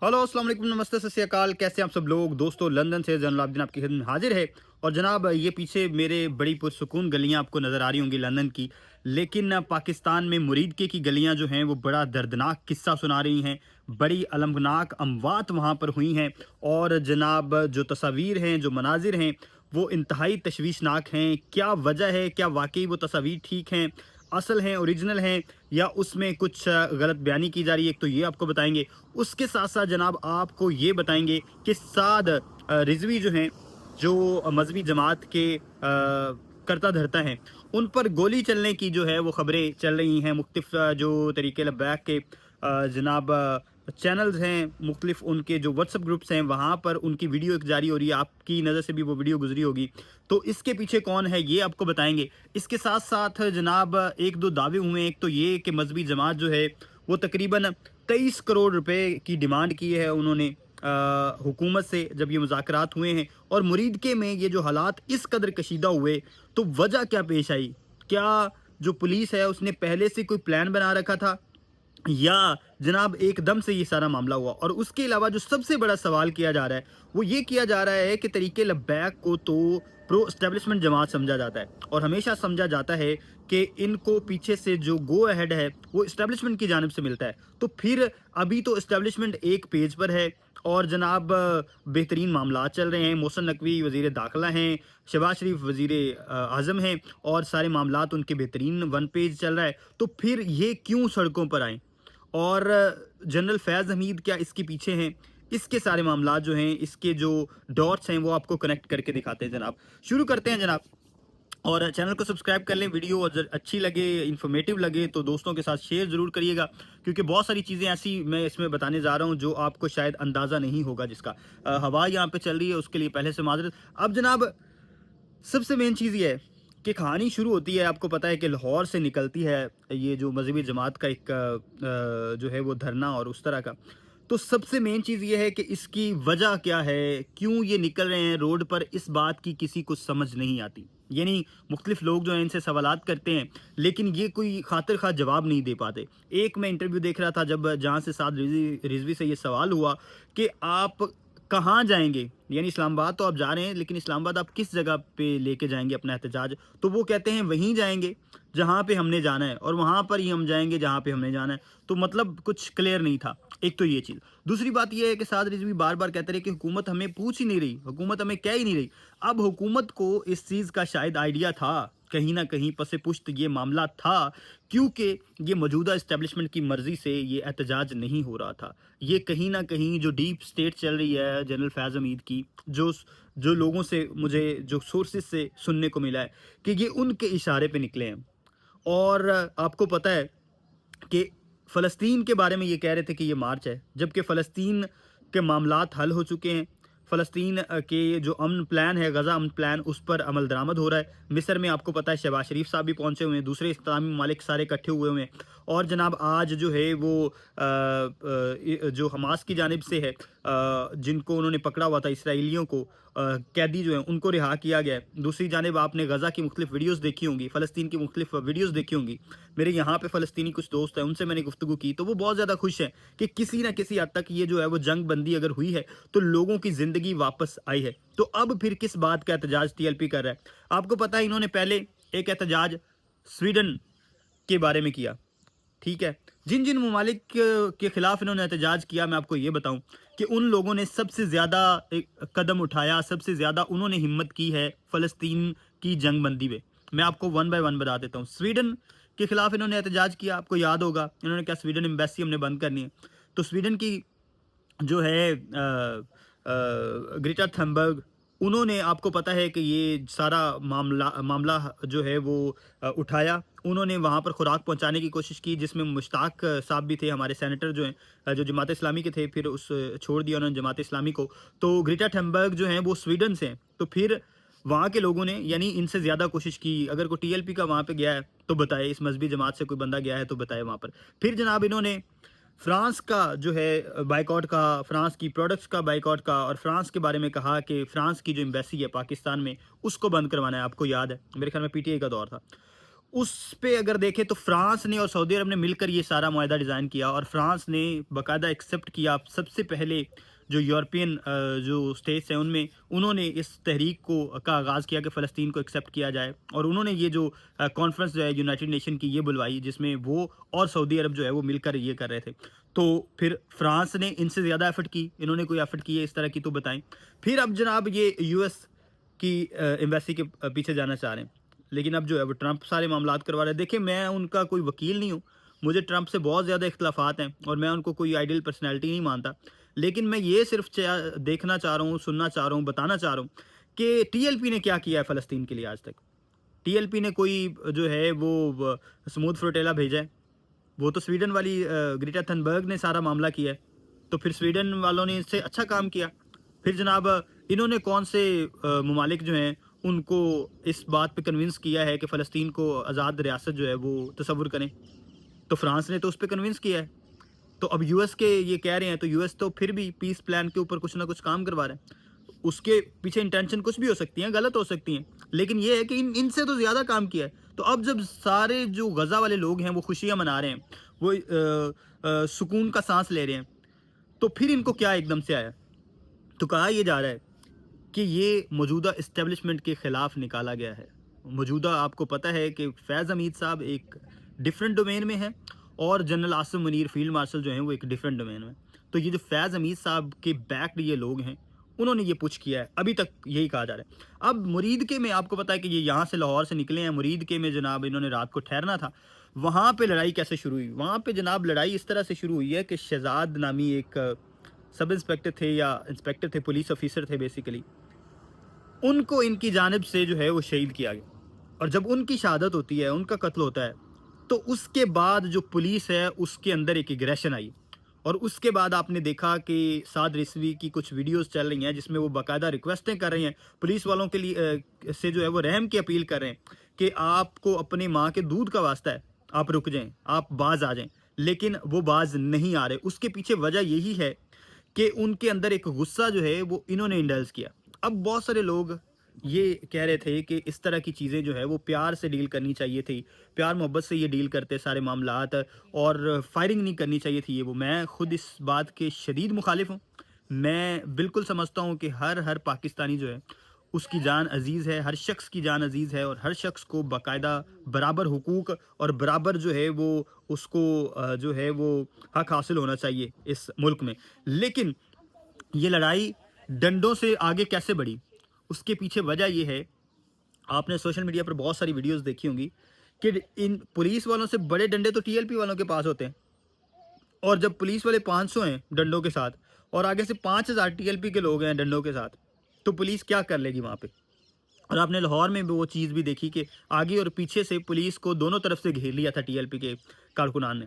Hello अस्सलाम वालेकुम नमस्ते सत श्री अकाल। कैसे हैं आप सब लोग। दोस्तों लंदन से जनाब आब्दीन आपकी खिदमत में हाजिर है। और जनाब ये पीछे मेरे बड़ी पुरसुकून गलियां आपको नज़र आ रही होंगी लंदन की, लेकिन पाकिस्तान में मुरीदके की गलियां जो हैं वो बड़ा दर्दनाक किस्सा सुना रही हैं। बड़ी अलमनाक अमवात वहाँ पर हुई हैं। और जनाब जो तस्वीर हैं, जो मनाजिर हैं, वो इंतहाई तशवीशनाक हैं। क्या वजह है, क्या वाकई वो तस्वीर ठीक हैं, असल हैं, ओरिजिनल हैं, या उसमें कुछ गलत बयानी की जा रही है, एक तो ये आपको बताएंगे। उसके साथ साथ जनाब आपको ये बताएंगे कि साद रिजवी जो हैं, जो मजहबी जमात के करता धरता हैं, उन पर गोली चलने की जो है वो खबरें चल रही हैं। मुख्तलिफ जो तरीके लब्बैक के जनाब चैनल्स हैं, मुख्तलिफ उनके जो व्हाट्सअप ग्रुप्स हैं, वहाँ पर उनकी वीडियो एक जारी हो रही है। आपकी नज़र से भी वो वीडियो गुजरी होगी। तो इसके पीछे कौन है ये आपको बताएंगे। इसके साथ साथ जनाब एक दो दावे हुए हैं। एक तो ये कि मजहबी जमात जो है वो तकरीबन 23 करोड़ रुपए की डिमांड की है उन्होंने हुकूमत से, जब ये मुज़ाकरात हुए हैं। और मुरीदके में ये जो हालात इस कदर कशीदा हुए, तो वजह क्या पेश आई। क्या जो पुलिस है उसने पहले से कोई प्लान बना रखा था, या जनाब एकदम से ये सारा मामला हुआ। और उसके अलावा जो सबसे बड़ा सवाल किया जा रहा है वो ये किया जा रहा है कि तरीके लब्बैक को तो प्रो एस्टेब्लिशमेंट जमात समझा जाता है, और हमेशा समझा जाता है कि इनको पीछे से जो गो अहेड है वो इस्टेब्लिशमेंट की जानिब से मिलता है। तो फिर अभी तो इस्टेब्लिशमेंट एक पेज पर है, और जनाब बेहतरीन मामला चल रहे हैं। मोहसिन नकवी वज़ीर दाखिला हैं, शहबाज शरीफ वज़ीर आज़म हैं, और सारे मामलात उनके बेहतरीन वन पेज चल रहा है। तो फिर ये क्यों सड़कों पर आए, और जनरल फैज़ हमीद क्या इसके पीछे हैं। इसके सारे मामलात जो हैं, इसके जो डॉट्स हैं, वो आपको कनेक्ट करके दिखाते हैं जनाब। शुरू करते हैं जनाब। और चैनल को सब्सक्राइब कर लें। वीडियो अगर अच्छी लगे, इन्फॉर्मेटिव लगे, तो दोस्तों के साथ शेयर ज़रूर करिएगा, क्योंकि बहुत सारी चीज़ें ऐसी मैं इसमें बताने जा रहा हूँ जो आपको शायद अंदाज़ा नहीं होगा, जिसका हवा यहाँ पे चल रही है उसके लिए पहले से माजरत। अब जनाब सबसे मेन चीज़ ये है कि कहानी शुरू होती है, आपको पता है कि लाहौर से निकलती है ये जो मजहबी जमात का एक जो है वो धरना और उस तरह का। तो सबसे मेन चीज़ ये है कि इसकी वजह क्या है, क्यों ये निकल रहे हैं रोड पर, इस बात की किसी को समझ नहीं आती। यानी मुख्तलिफ लोग जो हैं इनसे सवालात करते हैं, लेकिन ये कोई खातिर खा जवाब नहीं दे पाते। एक मैं इंटरव्यू देख रहा था जब जहाँ से साद रिजवी से ये सवाल हुआ कि आप कहाँ जाएंगे, यानी इस्लामाबाद तो आप जा रहे हैं, लेकिन इस्लामाबाद आप किस जगह पे लेके जाएंगे अपना एहतजाज। तो वो कहते हैं वहीं जाएंगे जहाँ पे हमने जाना है, और वहाँ पर ही हम जाएंगे जहाँ पे हमने जाना है। तो मतलब कुछ क्लियर नहीं था। एक तो ये चीज़। दूसरी बात ये है कि साद रिजवी बार बार कहते रहे कि हुकूमत हमें पूछ ही नहीं रही, हुकूमत हमें कह ही नहीं रही। अब हुकूमत को इस चीज़ का शायद आइडिया था, कहीं ना कहीं पसे पुश्त ये मामला था, क्योंकि ये मौजूदा इस्टेब्लिशमेंट की मर्जी से ये एहतजाज नहीं हो रहा था। ये कहीं ना कहीं जो डीप स्टेट चल रही है जनरल फैज़ हमीद की, जो जो लोगों से मुझे जो सोर्सेज से सुनने को मिला है कि ये उनके इशारे पे निकले हैं। और आपको पता है कि फ़लस्तीन के बारे में ये कह रहे थे कि ये मार्च है, जबकि फ़लस्तीन के मामलात हल हो चुके हैं। फ़लस्तीन के जो अमन प्लान है, गज़ा अमन प्लान, उस पर अमल दरामद हो रहा है। मिस्र में आपको पता है शहबाज शरीफ साहब भी पहुंचे हुए हैं, दूसरे इस्लामी ममालिक सारे इकट्ठे हुए हुए हैं। और जनाब आज जो है वो जो हमास की जानिब से है, जिनको उन्होंने पकड़ा हुआ था इसराइलियों को, कैदी जो हैं उनको रिहा किया गया है। दूसरी जानिब आपने गज़ा की मुख्तलिफ वीडियोज़ देखी होंगी, फ़लस्तीन की मुख्तलिफ वीडियोज़ देखी होंगी। मेरे यहाँ पे फ़लस्तीनी कुछ दोस्त हैं, उनसे मैंने गुफ्तगू की, तो वो बहुत ज़्यादा खुश हैं कि किसी न किसी हद तक ये जो है वो जंग बंदी अगर हुई है तो लोगों की ज़िंदगी वापस आई है। तो अब फिर किस बात का एहतजाज टीएलपी कर रहा है। आपको पता है इन्होंने पहले एक एहतजाज स्वीडन के बारे में किया, ठीक है। जिन जिन ममालिक के खिलाफ इन्होंने एहतजाज किया, मैं आपको ये बताऊं कि उन लोगों ने सबसे ज़्यादा एक कदम उठाया, सबसे ज़्यादा उन्होंने हिम्मत की है फ़लस्तीन की जंग बंदी में। मैं आपको वन बाय वन बता देता हूँ। स्वीडन के खिलाफ इन्होंने एहतजाज किया, आपको याद होगा इन्होंने क्या, स्वीडन एम्बेसी हमने बंद करनी है। तो स्वीडन की जो है ग्रेटा थनबर्ग, उन्होंने, आपको पता है कि ये सारा मामला मामला जो है वो उठाया। उन्होंने वहाँ पर खुराक पहुँचाने की कोशिश की, जिसमें मुश्ताक साहब भी थे, हमारे सेनेटर जो हैं, जो जमात इस्लामी के थे, फिर उस छोड़ दिया उन्होंने जमात इस्लामी को। तो ग्रेटा थनबर्ग जो हैं वो स्वीडन से हैं। तो फिर वहाँ के लोगों ने यानी इनसे ज़्यादा कोशिश की। अगर कोई टीएलपी का वहाँ पे गया है तो बताए, इस मजहबी जमात से कोई बंदा गया है तो बताए वहाँ पर। फिर जनाब इन्होंने फ्रांस का जो है बाइकआउट का, फ्रांस की प्रोडक्ट्स का बाइकआउट का, और फ्रांस के बारे में कहा कि फ्रांस की जो एम्बेसी है पाकिस्तान में उसको बंद करवाना है। आपको याद है, मेरे ख्याल में पीटीआई का दौर था। उस पे अगर देखें तो फ्रांस ने और सऊदी अरब ने मिलकर ये सारा मुआहदा डिज़ाइन किया, और फ्रांस ने बाकायदा एक्सेप्ट किया सबसे पहले। जो यूरोपियन जो स्टेट्स हैं उनमें उन्होंने इस तहरीक को का आगाज़ किया कि फ़लस्तीन को एक्सेप्ट किया जाए, और उन्होंने ये जो कॉन्फ्रेंस जो है यूनाइटेड नेशन की ये बुलवाई, जिसमें वो और सऊदी अरब जो है वो मिलकर ये कर रहे थे। तो फिर फ्रांस ने इनसे ज़्यादा एफ़र्ट की, इन्होंने कोई एफ़र्ट की है इस तरह की तो बताएं। फिर अब जनाब ये यूएस की एम्बेसी के पीछे जाना चाह रहे हैं, लेकिन अब जो है वो ट्रंप सारे मामलात करवा रहे हैं। देखिए, मैं उनका कोई वकील नहीं हूँ, मुझे ट्रंप से बहुत ज़्यादा इख्तलाफात हैं और मैं उनको कोई आइडियल पर्सनैलिटी नहीं मानता। लेकिन मैं ये सिर्फ देखना चाह रहा हूँ, सुनना चाह रहा हूँ, बताना चाह रहा हूँ कि टीएलपी ने क्या किया है फ़लस्तीन के लिए आज तक। टीएलपी ने कोई जो है वो स्मूथ फ्लोटेला भेजा है? वो तो स्वीडन वाली ग्रेटा थनबर्ग ने सारा मामला किया है, तो फिर स्वीडन वालों ने इससे अच्छा काम किया। फिर जनाब इन्होंने कौन से ममालिक जो हैं उनको इस बात पे कन्विंस किया है कि फ़लस्तीन को आज़ाद रियासत जो है वो तसव्वुर करें? तो फ्रांस ने तो उस पे कन्विंस किया है। तो अब यूएस के ये कह रहे हैं, तो यूएस तो फिर भी पीस प्लान के ऊपर कुछ ना कुछ काम करवा रहा है। उसके पीछे इंटेंशन कुछ भी हो सकती हैं, गलत हो सकती हैं, लेकिन ये है कि इनसे तो ज़्यादा काम किया है। तो अब जब सारे जो गज़ा वाले लोग हैं वो खुशियाँ मना रहे हैं, वो सुकून का सांस ले रहे हैं, तो फिर इनको क्या एकदम से आया? तो कहा यह जा रहा है कि ये मौजूदा इस्टेब्लिशमेंट के ख़िलाफ़ निकाला गया है। मौजूदा आपको पता है कि फैज़ हमीद साहब एक डिफरेंट डोमेन में हैं, और general Asim Munir field marshal जो हैं वो एक डिफरेंट डोमेन में। तो ये जो फैज़ हमीद साहब के बैक्ड ये लोग हैं, उन्होंने ये पुश किया है, अभी तक यही कहा जा रहा है। अब मुरीदके में आपको पता है कि ये यहाँ से लाहौर से निकले हैं, मुरीदके में जनाब इन्होंने रात को ठहरना था। वहाँ पे लड़ाई कैसे शुरू हुई? वहाँ पे जनाब लड़ाई इस तरह से शुरू हुई है कि शहजाद नामी एक सब इंस्पेक्टर थे या इंस्पेक्टर थे, पुलिस ऑफिसर थे बेसिकली, उनको इनकी जानिब से जो है वो शहीद किया गया। और जब उनकी शहादत होती है, उनका कत्ल होता है, तो उसके बाद जो पुलिस है उसके अंदर एक एग्रेशन आई, और उसके बाद आपने देखा कि साद रिजवी की कुछ वीडियोस चल रही हैं जिसमें वो बाकायदा रिक्वेस्टें कर रही हैं पुलिस वालों के लिए, से जो है वो रहम की अपील कर रहे हैं कि आपको अपनी माँ के दूध का वास्ता है, आप रुक जाएं, आप बाज आ जाएं। लेकिन वो बाज नहीं आ रहे। उसके पीछे वजह यही है कि उनके अंदर एक गुस्सा जो है वो इन्होंने इंडल्ज किया। अब बहुत सारे लोग ये कह रहे थे कि इस तरह की चीज़ें जो है वो प्यार से डील करनी चाहिए थी, प्यार मोहब्बत से ये डील करते सारे मामलात, और फायरिंग नहीं करनी चाहिए थी ये वो। मैं खुद इस बात के शदीद मुखालिफ हूँ। मैं बिल्कुल समझता हूँ कि हर पाकिस्तानी जो है उसकी जान अजीज़ है, हर शख्स की जान अजीज़ है, और हर शख्स को बाकायदा बराबर हुकूक और बराबर जो है वो उसको जो है वो हक हासिल होना चाहिए इस मुल्क में। लेकिन ये लड़ाई डंडों से आगे कैसे बढ़ी? उसके पीछे वजह ये है, आपने सोशल मीडिया पर बहुत सारी वीडियोस देखी होंगी कि इन पुलिस वालों से बड़े डंडे तो टीएलपी वालों के पास होते हैं, और जब पुलिस वाले 500 हैं डंडों के साथ और आगे से 5000 टीएलपी के लोग हैं डंडों के साथ, तो पुलिस क्या कर लेगी वहाँ पे? और आपने लाहौर में भी वो चीज़ भी देखी कि आगे और पीछे से पुलिस को दोनों तरफ से घेर लिया था टीएलपी के कारकुनान ने।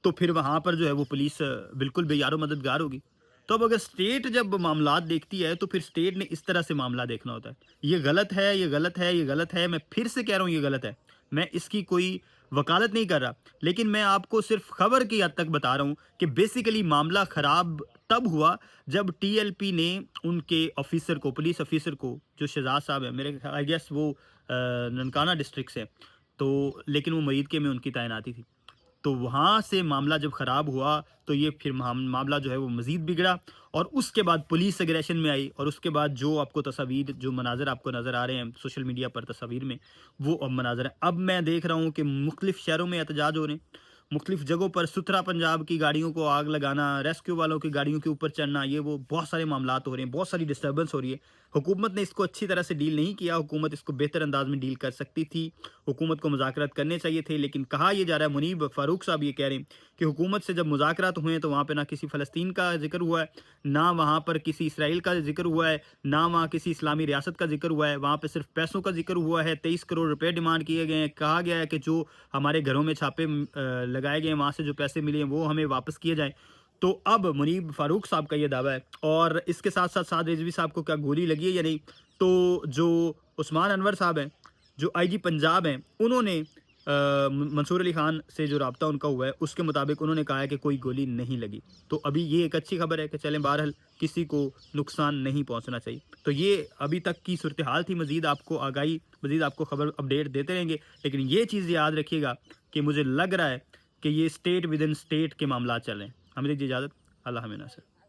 तो फिर वहाँ पर जो है वो पुलिस बिल्कुल बेयारो मददगार होगी। तो अब अगर स्टेट जब मामलात देखती है तो फिर स्टेट ने इस तरह से मामला देखना होता है। ये गलत है, ये गलत है, ये गलत है। मैं फिर से कह रहा हूँ ये गलत है। मैं इसकी कोई वकालत नहीं कर रहा, लेकिन मैं आपको सिर्फ खबर की हद तक बता रहा हूँ कि बेसिकली मामला ख़राब तब हुआ जब टीएलपी ने उनके ऑफिसर को, पुलिस ऑफिसर को, जो शहजाद साहब है, मेरे आई गेस वो ननकाना डिस्ट्रिक्ट से, तो लेकिन वो मरीद के में उनकी तैनाती थी। तो वहाँ से मामला जब ख़राब हुआ तो ये फिर मामला जो है वो मज़ीद बिगड़ा, और उसके बाद पुलिस एग्रेशन में आई, और उसके बाद जो आपको तस्वीर, जो मनाज़र आपको नज़र आ रहे हैं सोशल मीडिया पर तस्वीर में, वो अब मनाज़र है। अब मैं देख रहा हूँ कि मुख्तलिफ़ शहरों में एहतजाज हो रहे हैं, मुख्तलिफ़ जगहों पर सुथरा पंजाब की गाड़ियों को आग लगाना, रेस्क्यू वालों की गाड़ियों के ऊपर चढ़ना, ये वो बहुत सारे मामलात हो रहे हैं, बहुत सारी डिस्टर्बेंस हो रही है। हुकूमत ने इसको अच्छी तरह से डील नहीं किया, हुकूमत इसको बेहतर अंदाज में डील कर सकती थी, हुकूमत को मुज़ाकरात करने चाहिए थे। लेकिन कहा यह जा रहा है, मुनीब फ़ारूक साहब ये कह रहे हैं कि हुकूमत से जब मुज़ाकरात हुए हैं तो वहाँ पे ना किसी फ़लस्तीन का ज़िक्र हुआ है, ना वहाँ पर किसी इसराइल का ज़िक्र हुआ है, ना वहाँ किसी इस्लामी रियासत का ज़िक्र हुआ है। वहाँ पे सिर्फ पैसों का ज़िक्र हुआ है। 23 करोड़ रुपए डिमांड किए गए हैं। कहा गया है कि जो हमारे घरों में छापे लगाए गए हैं, वहाँ से जो पैसे मिले हैं वो हमें वापस किए जाएँ। तो अब मुनीब फ़ारूक साहब का ये दावा है, और इसके साथ साथ साद रिजवी साहब को क्या गोली लगी है या नहीं, तो जो उस्मान अनवर साहब हैं, जो आईजी पंजाब हैं, उन्होंने منصور علی خان سے جو رابطہ ان کا ہوا ہے اس کے مطابق انہوں نے کہا ہے کہ کوئی گولی نہیں لگی. تو ابھی یہ ایک اچھی خبر ہے کہ چلیں بہرحال کسی کو نقصان نہیں پہنچنا چاہیے. تو یہ ابھی تک کی صورتحال تھی. مزید آپ کو آگاہی، مزید آپ کو خبر اپڈیٹ دیتے رہیں گے، لیکن یہ چیز یاد رکھیے گا کہ مجھے لگ رہا ہے کہ یہ اسٹیٹ ود ان اسٹیٹ کے معاملات چل رہے ہیں. ہمیں دیجیے اجازت. اللہ حافظ.